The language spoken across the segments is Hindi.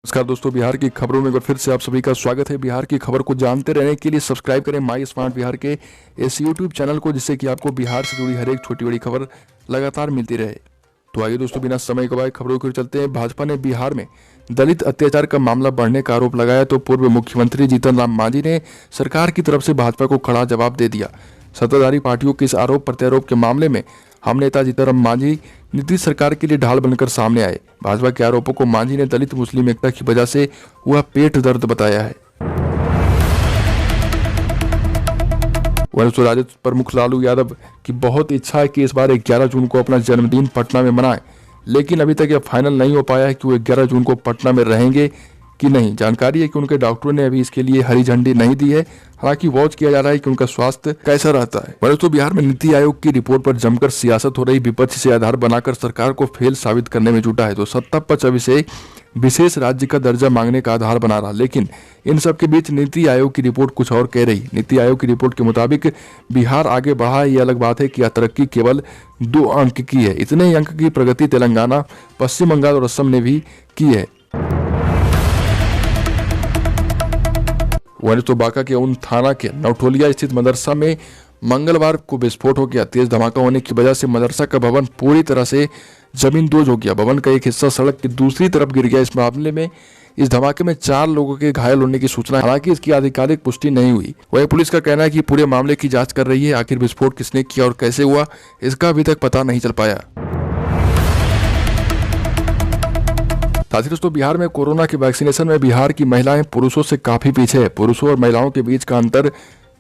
नमस्कार दोस्तों, बिहार की खबरों में एक बार फिर से आप सभी का स्वागत है। बिहार की खबर को जानते रहने के लिए सब्सक्राइब करें माई स्मार्ट बिहार के इस यूट्यूब चैनल को, जिससे कि आपको बिहार से जुड़ी हर एक छोटी बड़ी खबर लगातार मिलती रहे। तो आइए दोस्तों, बिना समय गवाए खबरों की ओर चलते हैं। भाजपा ने बिहार में दलित अत्याचार का मामला बढ़ने का आरोप लगाया तो पूर्व मुख्यमंत्री जीतन राम मांझी ने सरकार की तरफ से भाजपा को कड़ा जवाब दे दिया। सत्ताधारी पार्टियों के इस आरोप प्रत्यारोप के मामले में हम नेता जीतन राम मांझी नीतीश सरकार के लिए ढाल बनकर सामने आए। भाजपा के आरोपों को मांझी ने दलित मुस्लिम एकता की वजह से हुआ पेट दर्द बताया है। वहीं राजद प्रमुख लालू यादव की बहुत इच्छा है कि इस बार 11 जून को अपना जन्मदिन पटना में मनाएं, लेकिन अभी तक यह फाइनल नहीं हो पाया है कि वो 11 जून को पटना में रहेंगे कि नहीं। जानकारी है कि उनके डॉक्टरों ने अभी इसके लिए हरी झंडी नहीं दी है। हालांकि वॉच किया जा रहा है कि उनका स्वास्थ्य कैसा रहता है। वैसे तो बिहार में नीति आयोग की रिपोर्ट पर जमकर सियासत हो रही। विपक्ष से आधार बनाकर सरकार को फेल साबित करने में जुटा है। तो सत्ता पक्ष अब इसे विशेष राज्य का दर्जा मांगने का आधार बना रहा, लेकिन इन सब के बीच नीति आयोग की रिपोर्ट कुछ और कह रही। नीति आयोग की रिपोर्ट के मुताबिक बिहार आगे बढ़ा है, ये अलग बात है कि यह तरक्की केवल 2 अंक की है। इतने ही अंक की प्रगति तेलंगाना, पश्चिम बंगाल और असम ने भी की है। वहीं तो बांका के उन थाना के नवटोलिया स्थित मदरसा में मंगलवार को विस्फोट हो गया। तेज धमाका होने की वजह से मदरसा का भवन पूरी तरह से जमींदोज हो गया। भवन का एक हिस्सा सड़क की दूसरी तरफ गिर गया। इस मामले में इस धमाके में 4 लोगों के घायल होने की सूचना है। हालांकि इसकी आधिकारिक पुष्टि नहीं हुई। वहीं पुलिस का कहना है कि पूरे मामले की जांच कर रही है। आखिर विस्फोट किसने किया और कैसे हुआ, इसका अभी तक पता नहीं चल पाया। साथ ही दोस्तों, बिहार में कोरोना के वैक्सीनेशन में बिहार की महिलाएं पुरुषों से काफी पीछे है। पुरुषों और महिलाओं के बीच का अंतर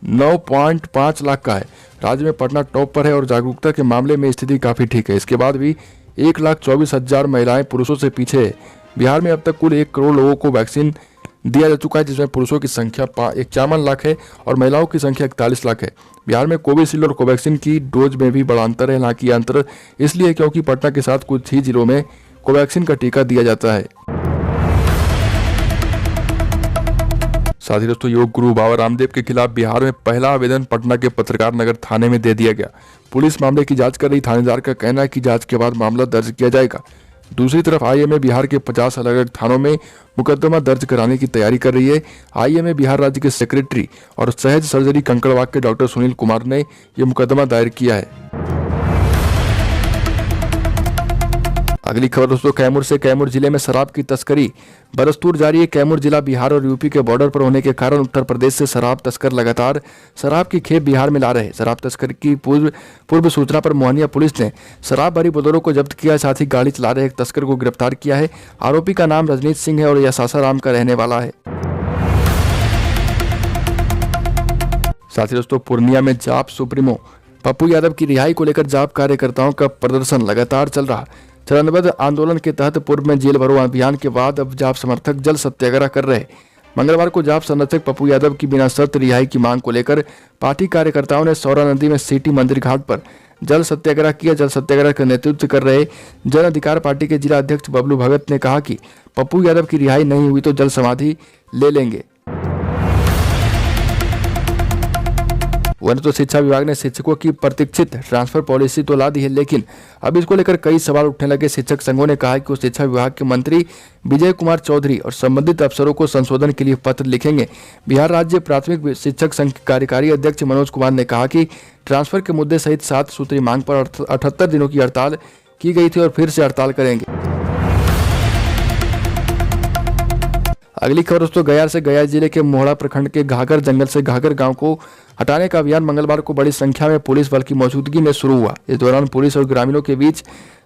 9.5 लाख का है। राज्य में पटना टॉप पर है और जागरूकता के मामले में स्थिति काफी ठीक है। इसके बाद भी 1,24,000 महिलाएं पुरुषों से पीछे है। बिहार में अब तक कुल 1 करोड़ लोगों को वैक्सीन दिया जा चुका है, जिसमें पुरुषों की संख्या 51 लाख है और महिलाओं की संख्या 41 लाख है। बिहार में कोविशील्ड और कोवैक्सीन की डोज में भी बड़ा अंतर है। हालांकि यह अंतर इसलिए क्योंकि पटना के साथ कुछ ही जिलों में कोवैक्सीन का टीका दिया जाता है। साथ ही दोस्तों, योग गुरु बाबा रामदेव के खिलाफ बिहार में पहला आवेदन पटना के पत्रकार नगर थाने में दे दिया गया। पुलिस मामले की जांच कर रही। थानेदार का कहना है कि जांच के बाद मामला दर्ज किया जाएगा। दूसरी तरफ आईएमए बिहार के 50 अलग अलग थानों में मुकदमा दर्ज कराने की तैयारी कर रही है। आईएमए बिहार राज्य के सेक्रेटरी और सहज सर्जरी कंकड़बाग के डॉक्टर सुनील कुमार ने यह मुकदमा दायर किया है। अगली खबर दोस्तों, कैमूर से। कैमूर जिले में शराब की तस्करी बरस्तूर जारी है। कैमूर जिला बिहार और यूपी के बॉर्डर पर होने के कारण उत्तर प्रदेश से शराब तस्कर लगातार शराब की खेप बिहार में ला रहे हैं। शराब तस्करी की पूर्व सूचना पर मोहनिया पुलिस ने शराब भरी बोलेरो को जब्त किया। साथ ही गाड़ी चला रहे एक तस्कर को गिरफ्तार किया है। आरोपी का नाम रजनीत सिंह है और यह सासाराम का रहने वाला है। साथ ही दोस्तों, पूर्णिया में जाप सुप्रीमो पप्पू यादव की रिहाई को लेकर जाप कार्यकर्ताओं का प्रदर्शन लगातार चल रहा। चरणबद्ध आंदोलन के तहत पूर्व में जेल भरो अभियान के बाद अब जाप समर्थक जल सत्याग्रह कर रहे। मंगलवार को जाप संरक्षक पप्पू यादव की बिना शर्त रिहाई की मांग को लेकर पार्टी कार्यकर्ताओं ने सौरा नदी में सिटी मंदिर घाट पर जल सत्याग्रह किया। जल सत्याग्रह का नेतृत्व कर रहे जन अधिकार पार्टी के जिला अध्यक्ष बबलू भगत ने कहा कि पप्पू यादव की रिहाई नहीं हुई तो जल समाधि ले लेंगे। वहीं तो शिक्षा विभाग ने शिक्षकों की प्रतीक्षित ट्रांसफर पॉलिसी तो ला दी है, लेकिन अब इसको लेकर कई सवाल उठने लगे। शिक्षक संघों ने कहा कि वो शिक्षा विभाग के मंत्री विजय कुमार चौधरी और संबंधित अफसरों को संशोधन के लिए पत्र लिखेंगे। बिहार राज्य प्राथमिक शिक्षक संघ के कार्यकारी अध्यक्ष मनोज कुमार ने कहा कि ट्रांसफर के मुद्दे सहित 7 सूत्री मांग पर 78 दिनों की हड़ताल की गई थी और फिर से हड़ताल करेंगे। अगली खबर दोस्तों, गया से। गया जिले के मोहड़ा प्रखंड के घाघर जंगल से घाघर गांव को हटाने का अभियान मंगलवार को बड़ी संख्या में पुलिस बल की मौजूदगी में शुरू हुआ। इस दौरान पुलिस और ग्रामीणों के बीच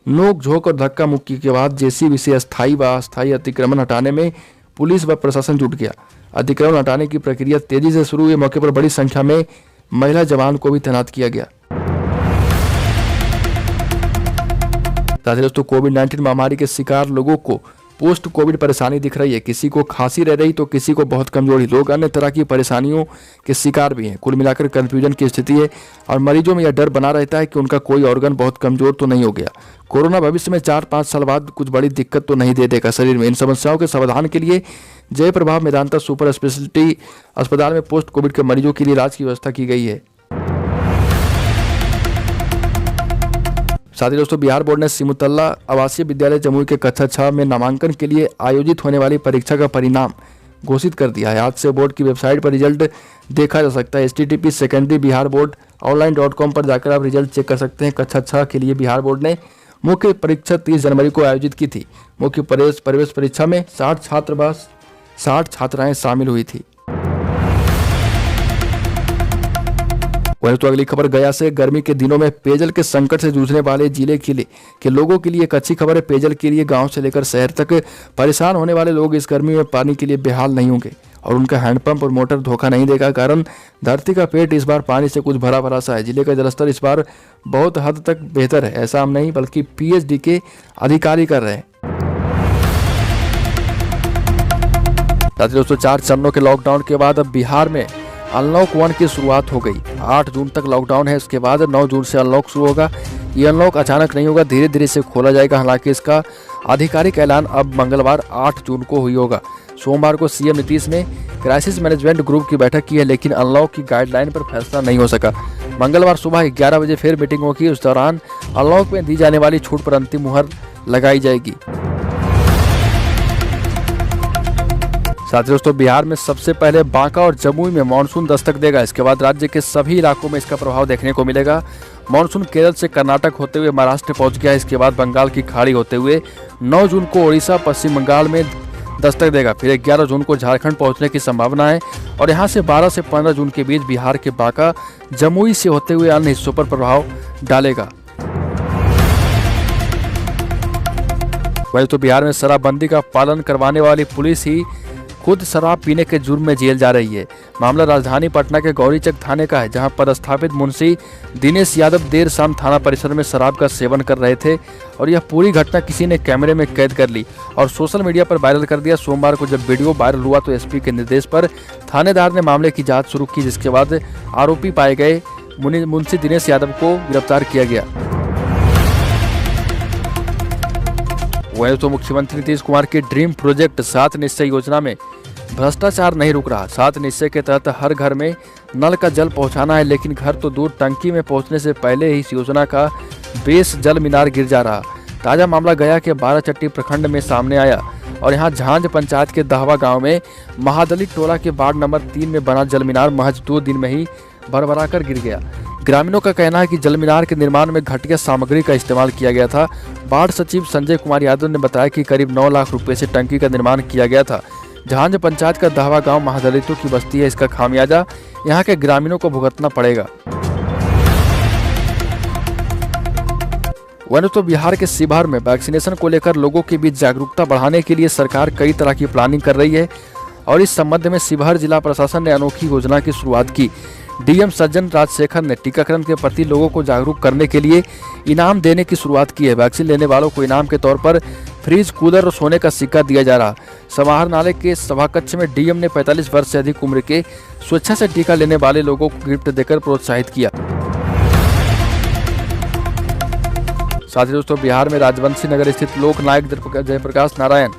नोक-झोंक और धक्का मुक्की के बाद जेसीबी से अस्थायी व अस्थायी अतिक्रमण हटाने में पुलिस व प्रशासन जुट गया। अतिक्रमण हटाने की प्रक्रिया तेजी से शुरू हुई। मौके पर बड़ी संख्या में महिला जवान को भी तैनात किया गया। साथ ही दोस्तों, कोविड-19 महामारी के शिकार लोगों को पोस्ट कोविड परेशानी दिख रही है। किसी को खांसी रह रही तो किसी को बहुत कमजोरी। लोग अन्य तरह की परेशानियों के शिकार भी हैं। कुल मिलाकर कंफ्यूजन की स्थिति है और मरीजों में यह डर बना रहता है कि उनका कोई ऑर्गन बहुत कमजोर तो नहीं हो गया। कोरोना भविष्य में 4-5 साल बाद कुछ बड़ी दिक्कत तो नहीं दे देगा शरीर में। इन समस्याओं के समाधान के लिए जयप्रभा मेदांता सुपर स्पेशलिटी अस्पताल में पोस्ट कोविड के मरीजों के लिए इलाज की व्यवस्था की गई है। साथ ही दोस्तों बिहार बोर्ड ने सिमुतल्ला आवासीय विद्यालय जमुई के कक्षा 6 में नामांकन के लिए आयोजित होने वाली परीक्षा का परिणाम घोषित कर दिया है। आज से बोर्ड की वेबसाइट पर रिजल्ट देखा जा सकता है। http secondary Bihar board online.com पर जाकर आप रिजल्ट चेक कर सकते हैं। कक्षा 6 के लिए बिहार बोर्ड ने मुख्य परीक्षा 30 जनवरी को आयोजित की थी। मुख्य प्रवेश परीक्षा में 60 छात्राएं शामिल हुई थी। वहीं तो अगली खबर गया से गर्मी के दिनों में पेयजल के संकट से जूझने वाले जिले के लोगों के लिए एक अच्छी खबर है। पेयजल के लिए गांव से लेकर शहर तक परेशान होने वाले लोग इस गर्मी में पानी के लिए बेहाल नहीं होंगे और उनका हैंडपंप और मोटर धोखा नहीं देगा। कारण धरती का पेट इस बार पानी से कुछ भरा भरा सा है। जिले का जलस्तर इस बार बहुत हद तक बेहतर है। ऐसा हम नहीं बल्कि पीएचडी के अधिकारी कर रहे हैं। दोस्तों 4 चरणों के लॉकडाउन के बाद अब बिहार में अनलॉक 1 की शुरुआत हो गई। 8 जून तक लॉकडाउन है। इसके बाद 9 जून से अनलॉक शुरू होगा। ये अनलॉक अचानक नहीं होगा, धीरे धीरे से खोला जाएगा। हालांकि इसका आधिकारिक ऐलान अब मंगलवार 8 जून को हुई होगा। सोमवार को सीएम नीतीश ने क्राइसिस मैनेजमेंट ग्रुप की बैठक की है, लेकिन अनलॉक की गाइडलाइन पर फैसला नहीं हो सका। मंगलवार सुबह 11 बजे फिर मीटिंग होगी। उस दौरान अनलॉक में दी जाने वाली छूट पर अंतिम मुहर लगाई जाएगी। साथ ही दोस्तों बिहार में सबसे पहले बांका और जमुई में मानसून दस्तक देगा। इसके बाद राज्य के सभी इलाकों में इसका प्रभाव देखने को मिलेगा। मानसून केरल से कर्नाटक होते हुए महाराष्ट्र पहुंच गया। इसके बाद बंगाल की खाड़ी होते हुए 9 जून को ओडिशा पश्चिम बंगाल में दस्तक देगा। फिर 11 जून को झारखंड पहुंचने की संभावना है और यहां से 12 से 15 जून के बीच बिहार के बांका जमुई से होते हुए अन्य हिस्सों पर प्रभाव डालेगा। वही तो बिहार में शराबबंदी का पालन करवाने वाली पुलिस ही खुद शराब पीने के जुर्म में जेल जा रही है। मामला राजधानी पटना के गौरीचक थाने का है, जहां पदस्थापित मुंशी दिनेश यादव देर शाम थाना परिसर में शराब का सेवन कर रहे थे और यह पूरी घटना किसी ने कैमरे में कैद कर ली और सोशल मीडिया पर वायरल कर दिया। सोमवार को जब वीडियो वायरल हुआ तो एसपी के निर्देश पर थानेदार ने मामले की जाँच शुरू की, जिसके बाद आरोपी पाए गए मुंशी दिनेश यादव को गिरफ्तार किया गया। वहीं तो मुख्यमंत्री नीतीश कुमार की ड्रीम प्रोजेक्ट 7 निश्चय योजना में भ्रष्टाचार नहीं रुक रहा। 7 निश्चय के तहत हर घर में नल का जल पहुंचाना है, लेकिन घर तो दूर टंकी में पहुंचने से पहले ही इस योजना का बेस जल मीनार गिर जा रहा। ताजा मामला गया के 12चट्टी प्रखंड में सामने आया और यहां झांझ पंचायत के दहवा गांव में महादलित टोला के वार्ड नंबर 3 में बना जल मीनार महज 2 दिन में ही भरभरा कर गिर गया। ग्रामीणों का कहना है कि जल मीनार के निर्माण में घटिया सामग्री का इस्तेमाल किया गया था। वार्ड सचिव संजय कुमार यादव ने बताया कि करीब 9 लाख रुपए से टंकी का निर्माण किया गया था। झांझ पंचायत का दहवा गांव महादलितों की बस्ती है। इसका खामियाजा यहां के ग्रामीणों को भुगतना पड़ेगा। वहीं तो बिहार के शिवहर में वैक्सीनेशन को लेकर लोगों के बीच जागरूकता बढ़ाने के लिए सरकार कई तरह की प्लानिंग कर रही है और इस संबंध में शिवहर जिला प्रशासन ने अनोखी योजना की शुरुआत की। डीएम सज्जन राजशेखर ने टीकाकरण के प्रति लोगों को जागरूक करने के लिए इनाम देने की शुरुआत की है। वैक्सीन लेने वालों को इनाम के तौर पर फ्रिज, कूलर और सोने का सिक्का दिया जा रहा। समाहरणालय के सभाकक्ष में डीएम ने 45 वर्ष से अधिक उम्र के स्वेच्छा से टीका लेने वाले लोगों को गिफ्ट देकर प्रोत्साहित किया। साथ ही दोस्तों बिहार में राजवंशी नगर स्थित लोकनायक जयप्रकाश नारायण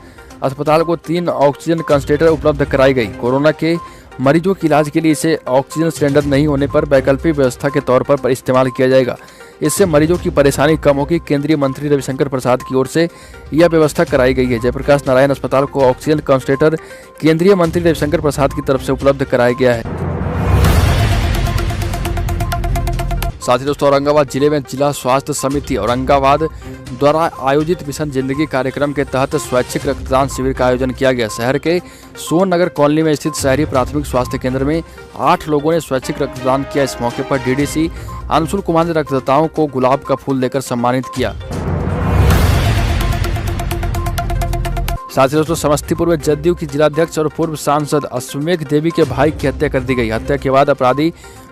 अस्पताल को 3 ऑक्सीजन कंसंट्रेटर उपलब्ध कराई गई। कोरोना के मरीजों के इलाज के लिए इसे ऑक्सीजन सिलेंडर नहीं होने पर वैकल्पिक व्यवस्था के तौर पर इस्तेमाल किया जाएगा। इससे मरीजों की परेशानी कम होगी। केंद्रीय मंत्री रविशंकर प्रसाद की ओर से यह व्यवस्था कराई गई है। जयप्रकाश नारायण अस्पताल को ऑक्सीजन कंसंट्रेटर केंद्रीय मंत्री रविशंकर प्रसाद की तरफ से उपलब्ध कराया गया है। साथ ही दोस्तों औरंगाबाद जिले में जिला स्वास्थ्य समिति औरंगाबाद द्वारा आयोजित मिशन जिंदगी कार्यक्रम के तहत स्वैच्छिक रक्तदान शिविर का आयोजन किया गया। शहर के सोन नगर कॉलोनी में स्थित शहरी प्राथमिक स्वास्थ्य केंद्र में 8 लोगों ने स्वैच्छिक रक्तदान किया। इस मौके पर डीडीसी अंशुल कुमार ने रक्तदाताओं को गुलाब का फूल देकर सम्मानित किया। साथ ही दोस्तों समस्तीपुर में जदयू की जिलाध्यक्ष और पूर्व सांसद अश्वमेघ देवी के भाई की हत्या कर दी गई। हत्या के बाद अपराधी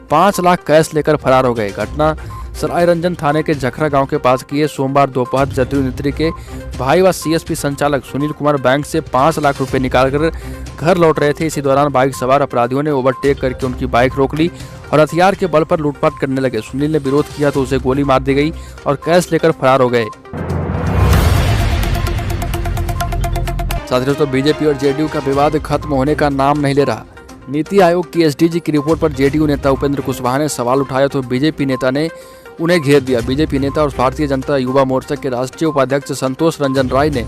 5 लाख कैश लेकर फरार हो गए। घटना सरायरंजन थाने के जखरा गांव के पास की है। सोमवार दोपहर जदयू नेत्री के भाई व सीएसपी संचालक सुनील कुमार बैंक से 5 लाख रुपए निकालकर घर लौट रहे थे। इसी दौरान बाइक सवार अपराधियों ने ओवरटेक करके उनकी बाइक रोक ली और हथियार के बल पर लूटपाट करने लगे। सुनील ने विरोध किया तो उसे गोली मार दी गई और कैश लेकर फरार हो गए। साथ ही दोस्तों बीजेपी और जेडीयू का विवाद खत्म होने का नाम नहीं ले रहा। नीति आयोग की एसडीजी की रिपोर्ट पर जेडीयू नेता उपेंद्र कुशवाहा ने सवाल उठाया तो बीजेपी नेता ने उन्हें घेर दिया। बीजेपी नेता और भारतीय जनता युवा मोर्चा के राष्ट्रीय उपाध्यक्ष संतोष रंजन राय ने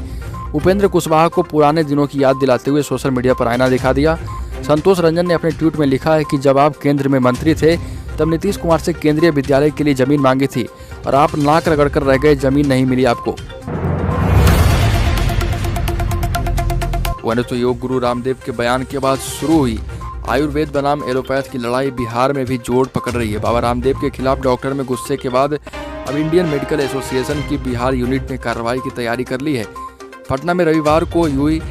उपेंद्र कुशवाहा को पुराने दिनों की याद दिलाते हुए सोशल मीडिया पर आईना दिखा दिया। संतोष रंजन ने अपने ट्वीट में लिखा है कि जब आप केंद्र में मंत्री थे तब नीतीश कुमार से केंद्रीय विद्यालय के लिए जमीन मांगी थी और आप नाक रगड़ कर रह गए, जमीन नहीं मिली आपको। वहीं तो योग गुरु रामदेव के बयान के बाद शुरू हुई आयुर्वेद बनाम एलोपैथ की लड़ाई बिहार में भी जोर पकड़ रही है। बाबा रामदेव के खिलाफ डॉक्टर में गुस्से के बाद अब इंडियन मेडिकल एसोसिएशन की बिहार यूनिट ने कार्रवाई की तैयारी कर ली है। पटना में रविवार को हुई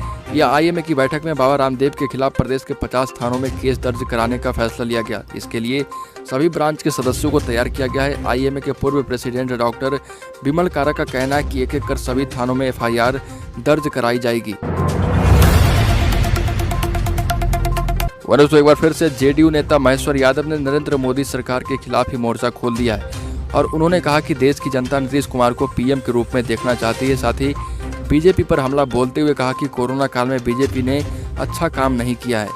आईएमए की बैठक में बाबा रामदेव के खिलाफ प्रदेश के 50 थानों में केस दर्ज कराने का फैसला लिया गया। इसके लिए सभी ब्रांच के सदस्यों को तैयार किया गया है। आईएमए के पूर्व प्रेसिडेंट डॉक्टर विमल कारा का कहना है कि एक एक कर सभी थानों में एफआईआर दर्ज कराई जाएगी। वहीं तो एक बार फिर से जेडीयू नेता महेश्वर यादव ने नरेंद्र मोदी सरकार के खिलाफ ही मोर्चा खोल दिया है और उन्होंने कहा कि देश की जनता नीतीश कुमार को पीएम के रूप में देखना चाहती है। साथ ही बीजेपी पर हमला बोलते हुए कहा कि कोरोना काल में बीजेपी ने अच्छा काम नहीं किया है।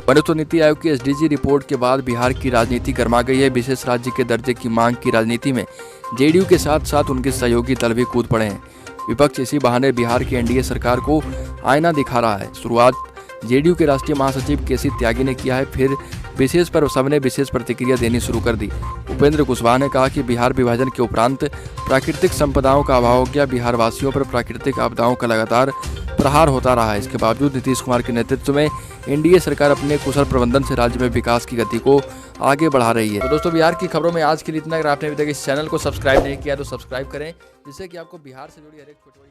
वहीं तो नीति आयोग की एसडीजी रिपोर्ट के बाद बिहार की राजनीति गर्मा गई है। विशेष राज्य के दर्जे की मांग की राजनीति में जेडीयू के साथ साथ उनके सहयोगी दल भी कूद पड़े हैं। विपक्ष इसी बहाने बिहार की एनडीए सरकार को आईना दिखा रहा है। शुरुआत जेडीयू के राष्ट्रीय महासचिव केसी त्यागी ने किया है, फिर विशेष पर सबने विशेष प्रतिक्रिया देनी शुरू कर दी। उपेंद्र कुशवाहा ने कहा कि बिहार विभाजन के उपरांत प्राकृतिक संपदाओं का अभाव हो गया। बिहार वासियों पर प्राकृतिक आपदाओं का लगातार प्रहार होता रहा है। इसके बावजूद नीतीश कुमार के नेतृत्व में एनडीए सरकार अपने कुशल प्रबंधन से राज्य में विकास की गति को आगे बढ़ा रही है। तो दोस्तों, बिहार की खबरों में आज के लिए इतना। अगर आपने अभी तक इस चैनल को सब्सक्राइब नहीं किया तो सब्सक्राइब करें, जिससे कि आपको बिहार से जुड़ी हर एक छोटी बड़ी